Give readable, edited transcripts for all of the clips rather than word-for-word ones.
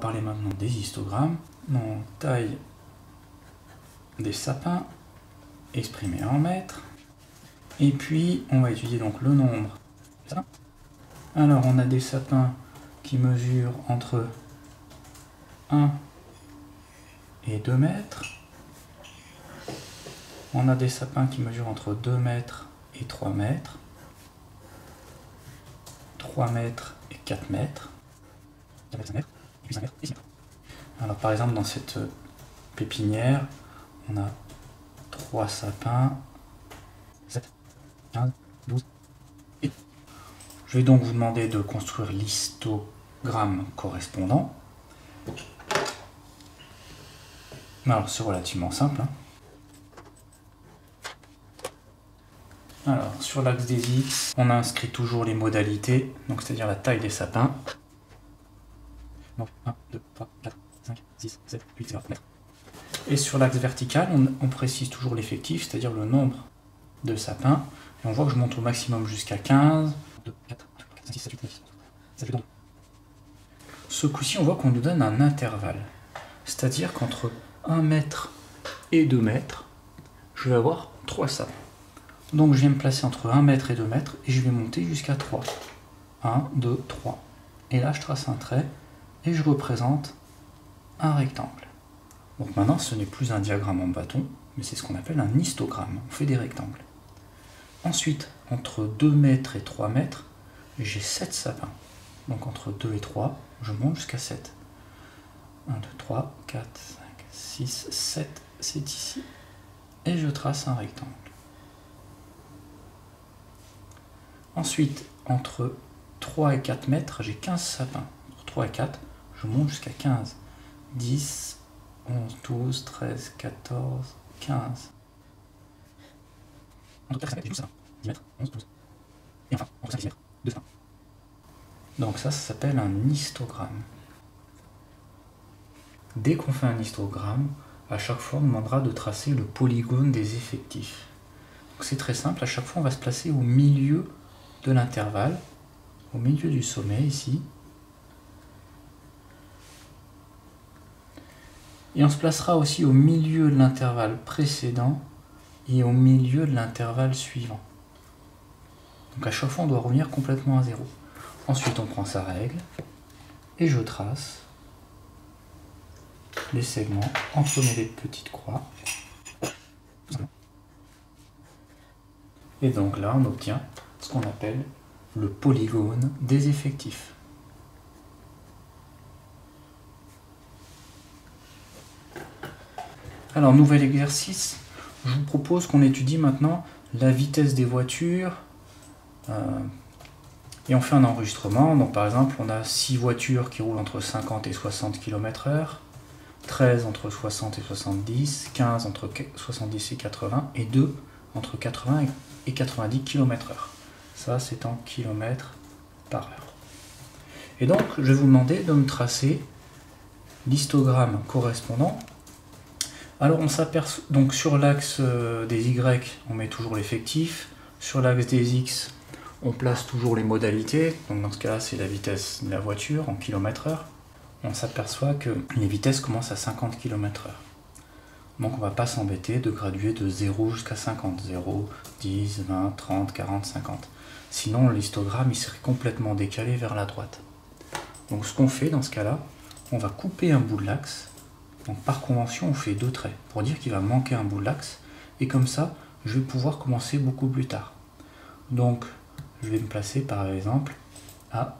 parler maintenant des histogrammes. Donc, taille des sapins, exprimé en mètres. Et puis, on va étudier donc le nombre. Alors, on a des sapins qui mesurent entre 1 et 2 mètres. On a des sapins qui mesurent entre 2 mètres et 3 mètres. 3 mètres et 4 mètres. 5 mètres, et puis 5 mètres et 6 mètres. Alors, par exemple, dans cette pépinière, on a 3 sapins, 7, 15, 12 et... Je vais donc vous demander de construire l'histogramme correspondant. Alors, c'est relativement simple. Alors, sur l'axe des X, on inscrit toujours les modalités, donc c'est-à-dire la taille des sapins. Donc, 1, 2, 3, 4, 5, 6, 7, 8, 9 mètres. Et sur l'axe vertical, on précise toujours l'effectif, c'est-à-dire le nombre de sapins. Et on voit que je monte au maximum jusqu'à 15. 2, 4, 5, 6, 7, 8, 9, 10, 11, 12. Ce coup-ci, on voit qu'on nous donne un intervalle. C'est-à-dire qu'entre 1 mètre et 2 mètres, je vais avoir 3 sapins. Donc je viens me placer entre 1 mètre et 2 mètres et je vais monter jusqu'à 3. 1, 2, 3. Et là, je trace un trait et je représente un rectangle. Donc maintenant, ce n'est plus un diagramme en bâton, mais c'est ce qu'on appelle un histogramme. On fait des rectangles. Ensuite, entre 2 mètres et 3 mètres, j'ai 7 sapins. Donc entre 2 et 3, je monte jusqu'à 7. 1, 2, 3, 4, 5, 6, 7, c'est ici. Et je trace un rectangle. Ensuite, entre 3 et 4 mètres, j'ai 15 sapins. Entre 3 et 4, je monte jusqu'à 15. 10, 11, 12, 13, 14, 15. Entre 4 et 5 mètres, j'ai 12 sapins. 10 mètres, 11, 12. Et enfin, entre 5 et 10 mètres, 2 sapins. Donc ça s'appelle un histogramme. Dès qu'on fait un histogramme, à chaque fois, on demandera de tracer le polygone des effectifs. C'est très simple, à chaque fois, on va se placer au milieu de l'intervalle, au milieu du sommet, ici. Et on se placera aussi au milieu de l'intervalle précédent et au milieu de l'intervalle suivant. Donc à chaque fois, on doit revenir complètement à zéro. Ensuite, on prend sa règle et je trace les segments entremêlés de petites croix. Et donc là, on obtient ce qu'on appelle le polygone des effectifs. Alors, nouvel exercice, je vous propose qu'on étudie maintenant la vitesse des voitures et on fait un enregistrement. Donc par exemple, on a 6 voitures qui roulent entre 50 et 60 km/h, 13 entre 60 et 70, 15 entre 70 et 80 et 2 entre 80 et 90 km/h. Ça, c'est en km/h. Et donc, je vais vous demander de me tracer l'histogramme correspondant. Alors, on s'aperçoit, donc sur l'axe des Y, on met toujours l'effectif. Sur l'axe des X, on place toujours les modalités. Donc, dans ce cas-là, c'est la vitesse de la voiture en km/h. On s'aperçoit que les vitesses commencent à 50 km/h. Donc, on ne va pas s'embêter de graduer de 0 jusqu'à 50. 0, 10, 20, 30, 40, 50. Sinon, l'histogramme il serait complètement décalé vers la droite. Donc, ce qu'on fait dans ce cas-là, on va couper un bout de l'axe. Donc, par convention, on fait 2 traits pour dire qu'il va manquer un bout de l'axe. Et comme ça, je vais pouvoir commencer beaucoup plus tard. Donc, je vais me placer par exemple à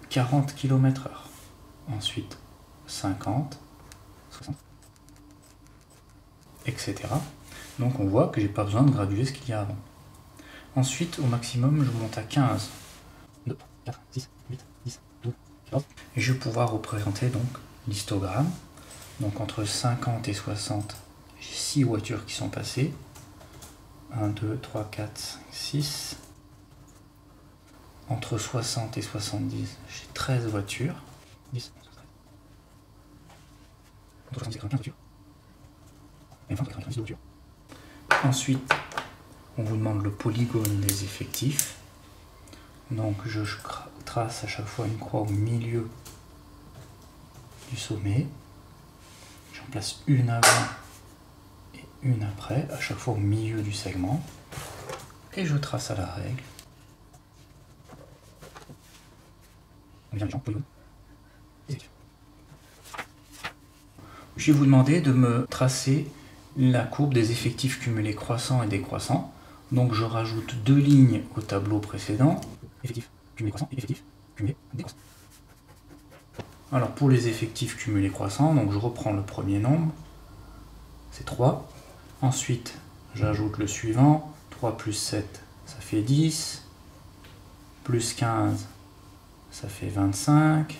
40 km/h. Ensuite, 50, 60, etc. Donc, on voit que j'ai pas besoin de graduer ce qu'il y a avant. Ensuite, au maximum, je monte à 15. 2, 3, 4, 6, 8, 10, 12, 14. Et je vais pouvoir représenter donc l'histogramme. Donc entre 50 et 60, j'ai 6 voitures qui sont passées. 1, 2, 3, 4, 5, 6. Entre 60 et 70, j'ai 13 voitures. 10, 11, 13. Entre 60 et 95 voitures. Et enfin, entre 90 voitures. Ensuite, on vous demande le polygone des effectifs. Donc je trace à chaque fois une croix au milieu du sommet. J'en place une avant et une après, à chaque fois au milieu du segment. Et je trace à la règle. Je vais vous demander de me tracer la courbe des effectifs cumulés croissants et décroissants. Donc je rajoute deux lignes au tableau précédent. Effectifs cumulés croissants et effectifs cumulés décroissants. Alors pour les effectifs cumulés croissants, donc je reprends le premier nombre, c'est 3. Ensuite, j'ajoute le suivant, 3 plus 7, ça fait 10. Plus 15, ça fait 25.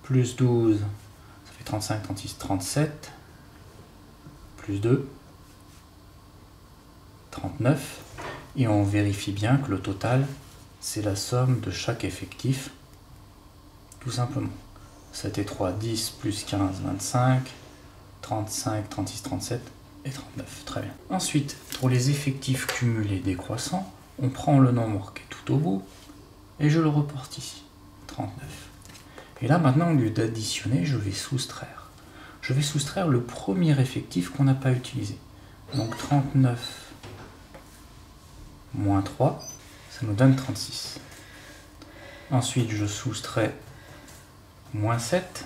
Plus 12, ça fait 35, 36, 37. Plus 2, 39. Et on vérifie bien que le total, c'est la somme de chaque effectif, tout simplement. 7 et 3, 10, plus 15, 25, 35, 36, 37 et 39. Très bien. Ensuite, pour les effectifs cumulés décroissants, on prend le nombre qui est tout au bout et je le reporte ici, 39. Et là, maintenant, au lieu d'additionner, je vais soustraire. Je vais soustraire le premier effectif qu'on n'a pas utilisé. Donc 39 moins 3, ça nous donne 36. Ensuite, je soustrais moins 7,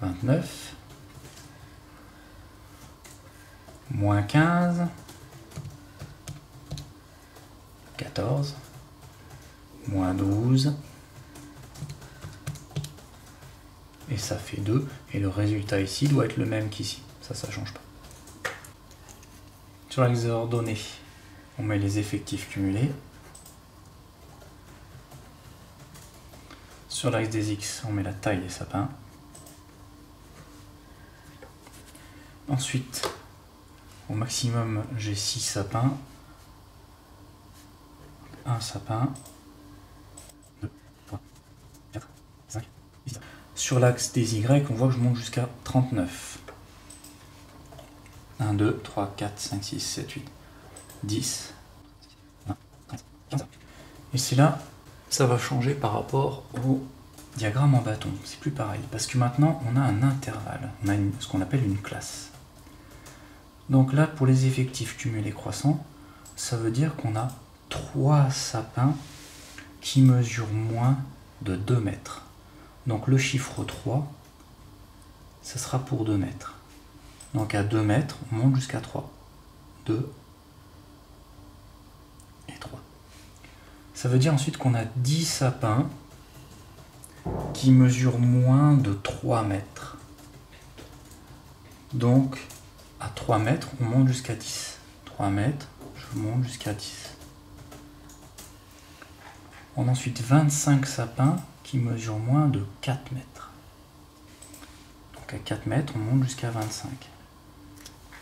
29, moins 15, 14, moins 12, et ça fait 2, et le résultat ici doit être le même qu'ici, ça ne change pas. Sur l'axe des ordonnées, on met les effectifs cumulés. Sur l'axe des X, on met la taille des sapins. Ensuite, au maximum, j'ai 6 sapins. Un sapin. 2, 3, 4, 5, 6. Sur l'axe des Y, on voit que je monte jusqu'à 39. 1, 2, 3, 4, 5, 6, 7, 8, 10, 20, 30, 15. Et c'est là, ça va changer par rapport au diagramme en bâton. C'est plus pareil, parce que maintenant, on a un intervalle. On a ce qu'on appelle une classe. Donc là, pour les effectifs cumulés croissants, ça veut dire qu'on a 3 sapins qui mesurent moins de 2 mètres. Donc le chiffre 3, ça sera pour 2 mètres. Donc à 2 mètres, on monte jusqu'à 3. 2 et 3. Ça veut dire ensuite qu'on a 10 sapins qui mesurent moins de 3 mètres. Donc à 3 mètres, on monte jusqu'à 10. 3 mètres, je monte jusqu'à 10. On a ensuite 25 sapins qui mesurent moins de 4 mètres. Donc à 4 mètres, on monte jusqu'à 25.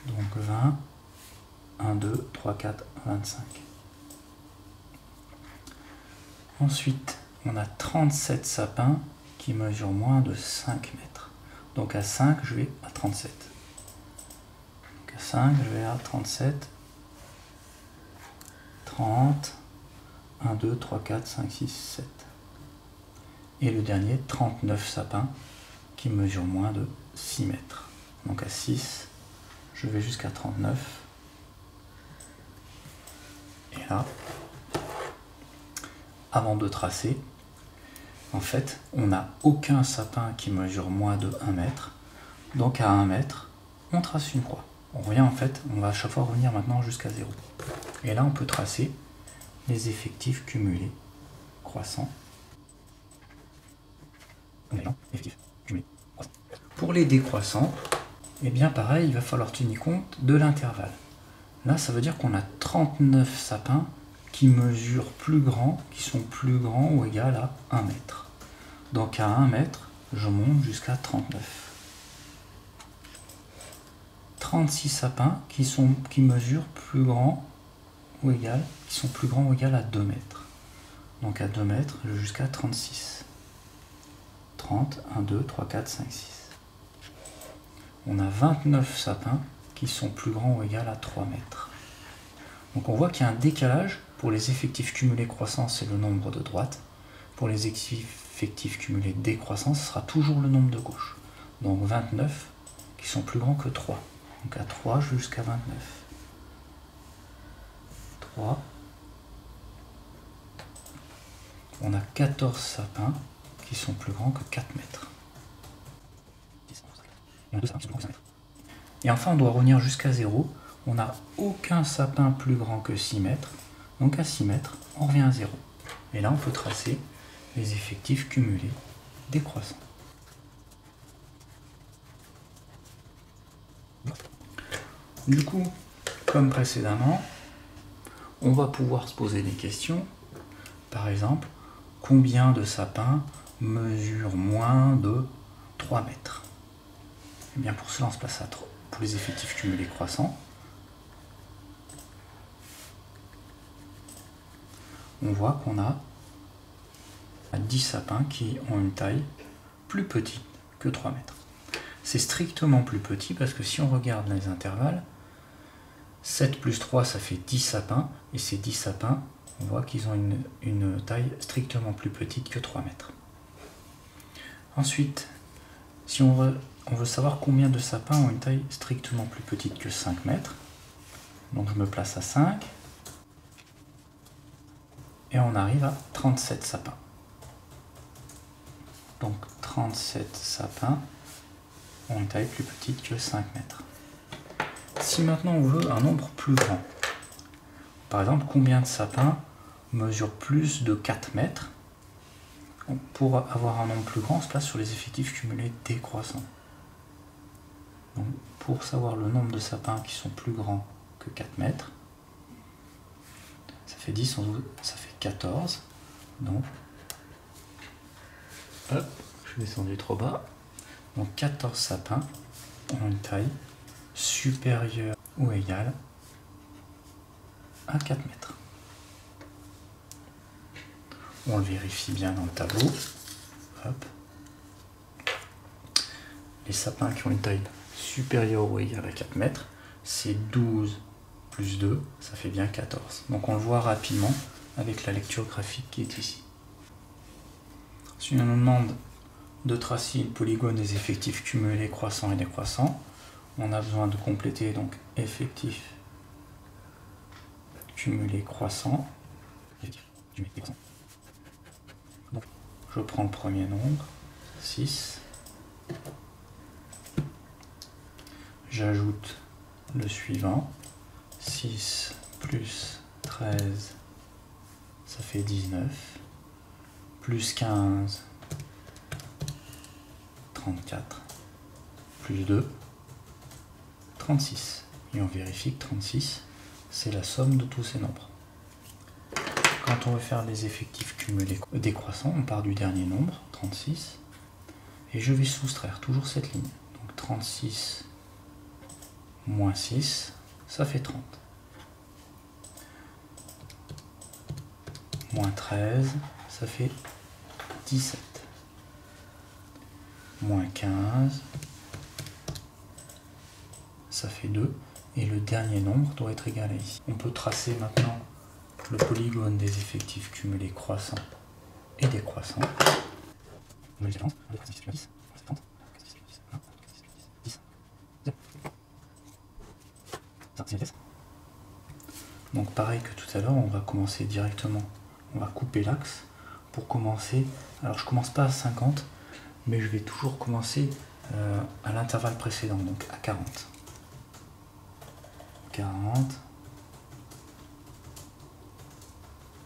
Donc 20, 1, 2, 3, 4, 25. Ensuite, on a 37 sapins qui mesurent moins de 5 mètres. Donc à 5, je vais à 37. Donc à 5, je vais à 37, 30, 1, 2, 3, 4, 5, 6, 7. Et le dernier, 39 sapins qui mesurent moins de 6 mètres. Donc à 6, je vais jusqu'à 39. Et là, avant de tracer, en fait, on n'a aucun sapin qui mesure moins de 1 mètre. Donc à 1 mètre, on trace une croix. On revient en fait, on va à chaque fois revenir maintenant jusqu'à 0. Et là, on peut tracer les effectifs cumulés croissants. Pour les décroissants, et bien pareil, il va falloir tenir compte de l'intervalle. Là, ça veut dire qu'on a 39 sapins qui mesurent plus grand, qui sont plus grands ou égal à 1 mètre. Donc à 1 mètre, je monte jusqu'à 39. 36 sapins qui mesurent plus grand ou égal, qui sont plus grands ou égal à 2 mètres. Donc à 2 mètres, je vais jusqu'à 36. 30, 1, 2, 3, 4, 5, 6. On a 29 sapins qui sont plus grands ou égal à 3 mètres. Donc on voit qu'il y a un décalage. Pour les effectifs cumulés croissants, c'est le nombre de droites. pour les effectifs cumulés décroissants, ce sera toujours le nombre de gauche. Donc 29 qui sont plus grands que 3. Donc à 3 jusqu'à 29. 3. On a 14 sapins qui sont plus grands que 4 mètres. Et enfin, on doit revenir jusqu'à 0. On n'a aucun sapin plus grand que 6 mètres. Donc à 6 mètres, on revient à 0. Et là, on peut tracer les effectifs cumulés décroissants. Du coup, comme précédemment, on va pouvoir se poser des questions. Par exemple, combien de sapins mesurent moins de 3 mètres? Et bien pour cela, on se place à 3 pour les effectifs cumulés croissants. On voit qu'on a 10 sapins qui ont une taille plus petite que 3 mètres. C'est strictement plus petit parce que si on regarde les intervalles, 7 plus 3 ça fait 10 sapins, et ces 10 sapins, on voit qu'ils ont une taille strictement plus petite que 3 mètres. Ensuite, si on veut savoir combien de sapins ont une taille strictement plus petite que 5 mètres, donc je me place à 5, et on arrive à 37 sapins. Donc 37 sapins ont une taille plus petite que 5 mètres. Si maintenant on veut un nombre plus grand, par exemple combien de sapins mesurent plus de 4 mètres, pour avoir un nombre plus grand, on se place sur les effectifs cumulés décroissants. Donc, pour savoir le nombre de sapins qui sont plus grands que 4 mètres, ça fait 10, ça fait 14. Donc, hop, je suis descendu trop bas. Donc 14 sapins ont une taille supérieure ou égale à 4 mètres. On le vérifie bien dans le tableau. Hop. Les sapins qui ont une taille supérieure ou égale à 4 mètres, c'est 12 plus 2, ça fait bien 14. Donc on le voit rapidement avec la lecture graphique qui est ici. Si on nous demande de tracer le polygone des effectifs cumulés croissants et décroissants, on a besoin de compléter donc effectifs cumulés croissants. Donc, je prends le premier nombre, 6. J'ajoute le suivant, 6 plus 13, ça fait 19, plus 15, 34, plus 2, 36. Et on vérifie que 36, c'est la somme de tous ces nombres. Quand on veut faire les effectifs cumulés décroissants, on part du dernier nombre, 36, et je vais soustraire toujours cette ligne. Donc 36 moins 6, ça fait 30. Moins 13, ça fait 17. Moins 15, ça fait 2. Et le dernier nombre doit être égal à ici. On peut tracer maintenant le polygone des effectifs cumulés croissants et décroissants. Donc pareil que tout à l'heure, on va commencer directement, on va couper l'axe pour commencer. Alors je commence pas à 50, mais je vais toujours commencer à l'intervalle précédent, donc à 40. 40,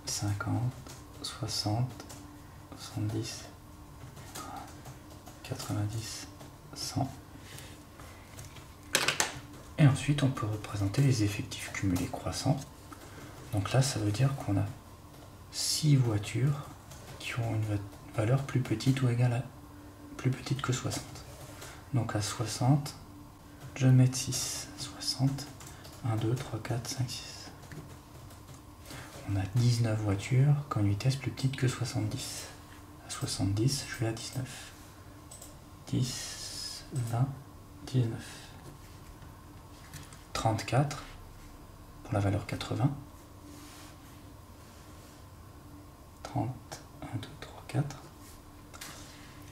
50, 60, 70, 90, 100. Et ensuite, on peut représenter les effectifs cumulés croissants. Donc là, ça veut dire qu'on a 6 voitures qui ont une valeur plus petite ou égale à plus petite que 60. Donc à 60, je vais mettre 6. 60, 1, 2, 3, 4, 5, 6. On a 19 voitures qui ont une vitesse plus petite que 70. À 70, je vais à 19. 10, 20, 19. 34 pour la valeur 80. 30, 1, 2, 3, 34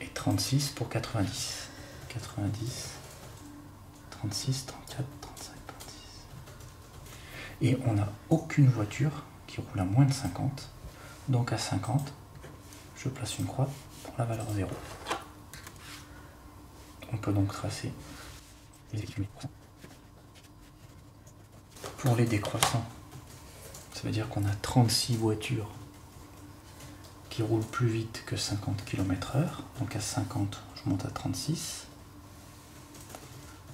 et 36 pour 90. 90, 36, 34, 35, 36. Et on n'a aucune voiture qui roule à moins de 50. Donc à 50, je place une croix pour la valeur 0. On peut donc tracer les équilibres. Pour les décroissants, ça veut dire qu'on a 36 voitures qui roulent plus vite que 50 km/h. Donc à 50, je monte à 36.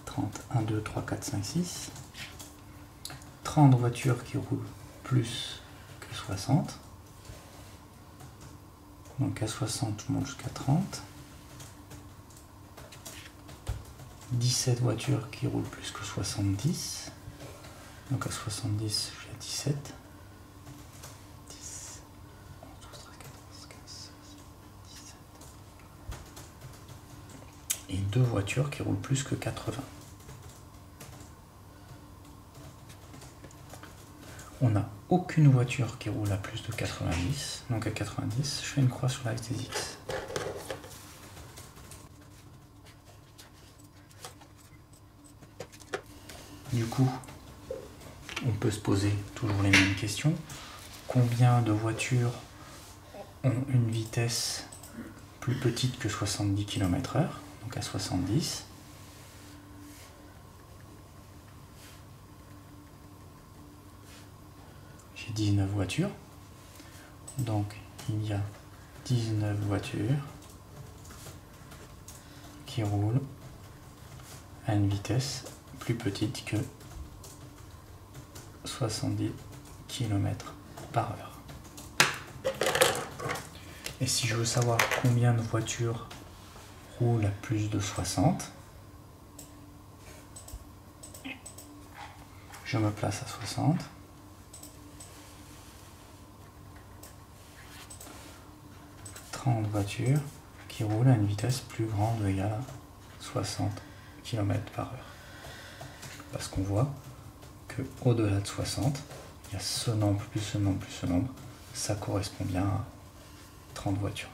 30, 1, 2, 3, 4, 5, 6. 30 voitures qui roulent plus que 60. Donc à 60, je monte jusqu'à 30. 17 voitures qui roulent plus que 70. Donc à 70, je suis à 17. 10, 11, 12, 13, 14, 15, 16, 17. Et 2 voitures qui roulent plus que 80. On n'a aucune voiture qui roule à plus de 90. Donc à 90, je fais une croix sur l'axe des X. Du coup, on peut se poser toujours les mêmes questions. Combien de voitures ont une vitesse plus petite que 70 km/h, donc à 70? J'ai 19 voitures. Donc il y a 19 voitures qui roulent à une vitesse plus petite que 70 km/h. Et si je veux savoir combien de voitures roulent à plus de 60, je me place à 60. Voitures qui roulent à une vitesse plus grande ou égale à 60 km/h. Parce qu'on voit que au-delà de 60, il y a ce nombre plus ce nombre plus ce nombre, ça correspond bien à 30 voitures.